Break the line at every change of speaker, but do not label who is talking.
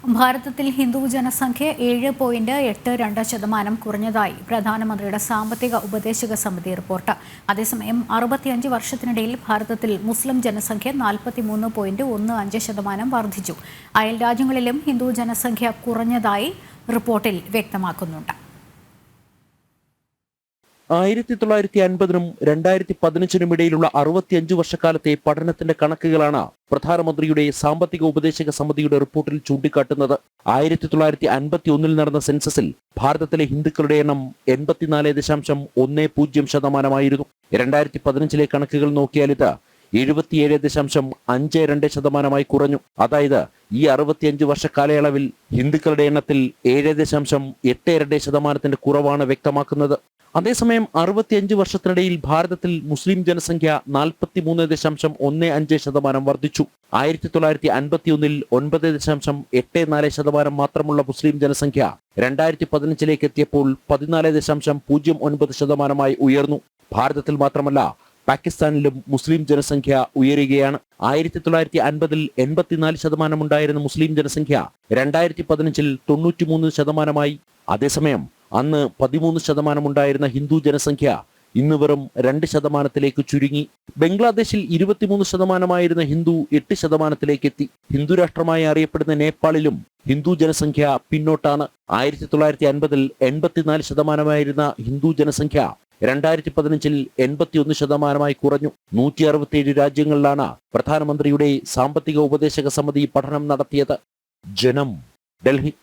ഭാരതത്തിൽ ഹിന്ദു ജനസംഖ്യ 7.82% കുറഞ്ഞതായി പ്രധാനമന്ത്രിയുടെ സാമ്പത്തിക ഉപദേശക സമിതി റിപ്പോർട്ട്. അതേസമയം 65 വർഷത്തിനിടയിൽ ഭാരതത്തിൽ മുസ്ലിം ജനസംഖ്യ 43.15% വർദ്ധിച്ചു. അയൽ രാജ്യങ്ങളിലും ഹിന്ദു ജനസംഖ്യ കുറഞ്ഞതായി റിപ്പോർട്ടിൽ വ്യക്തമാക്കുന്നുണ്ട്.
1950-നും 2015-നും ഇടയിലുള്ള 65 വർഷക്കാലത്തെ പഠനത്തിന്റെ കണക്കുകളാണ് പ്രധാനമന്ത്രിയുടെ സാമ്പത്തിക ഉപദേശക സമിതിയുടെ റിപ്പോർട്ടിൽ ചൂണ്ടിക്കാട്ടുന്നത്. 1951-ൽ നടന്ന സെൻസസിൽ ഭാരതത്തിലെ ഹിന്ദുക്കളുടെ എണ്ണം 84.10% 2015-ലെ കണക്കുകൾ നോക്കിയാൽ ഇത് 77.52% കുറഞ്ഞു. അതായത് ഈ 65 വർഷ കാലയളവിൽ ഹിന്ദുക്കളുടെ എണ്ണത്തിൽ 7.82% കുറവാണ് വ്യക്തമാക്കുന്നത്. അതേസമയം 65 വർഷത്തിനിടയിൽ ഭാരതത്തിൽ മുസ്ലിം ജനസംഖ്യ 43.15% വർദ്ധിച്ചു. 1951-ൽ 9.84% മാത്രമുള്ള മുസ്ലിം ജനസംഖ്യ 2015-ലേക്ക് എത്തിയപ്പോൾ 14.09% ഉയർന്നു. ഭാരതത്തിൽ മാത്രമല്ല, പാകിസ്ഥാനിലും മുസ്ലിം ജനസംഖ്യ ഉയരുകയാണ്. 1950-ൽ 84% ഉണ്ടായിരുന്ന മുസ്ലിം ജനസംഖ്യ 2015-ൽ 93%. അതേസമയം അന്ന് 13% ഉണ്ടായിരുന്ന ഹിന്ദു ജനസംഖ്യ ഇന്ന് വെറും 2% ചുരുങ്ങി. ബംഗ്ലാദേശിൽ 23% ഹിന്ദു 8% എത്തി. ഹിന്ദു രാഷ്ട്രമായി അറിയപ്പെടുന്ന നേപ്പാളിലും ഹിന്ദു ജനസംഖ്യ പിന്നോട്ടാണ്. 1950-ൽ 84% ഹിന്ദു ജനസംഖ്യ 2015-ൽ 81% കുറഞ്ഞു. 167 രാജ്യങ്ങളിലാണ് പ്രധാനമന്ത്രിയുടെ സാമ്പത്തിക ഉപദേശക സമിതി പഠനം നടത്തിയത്. ജനം, ഡൽഹി.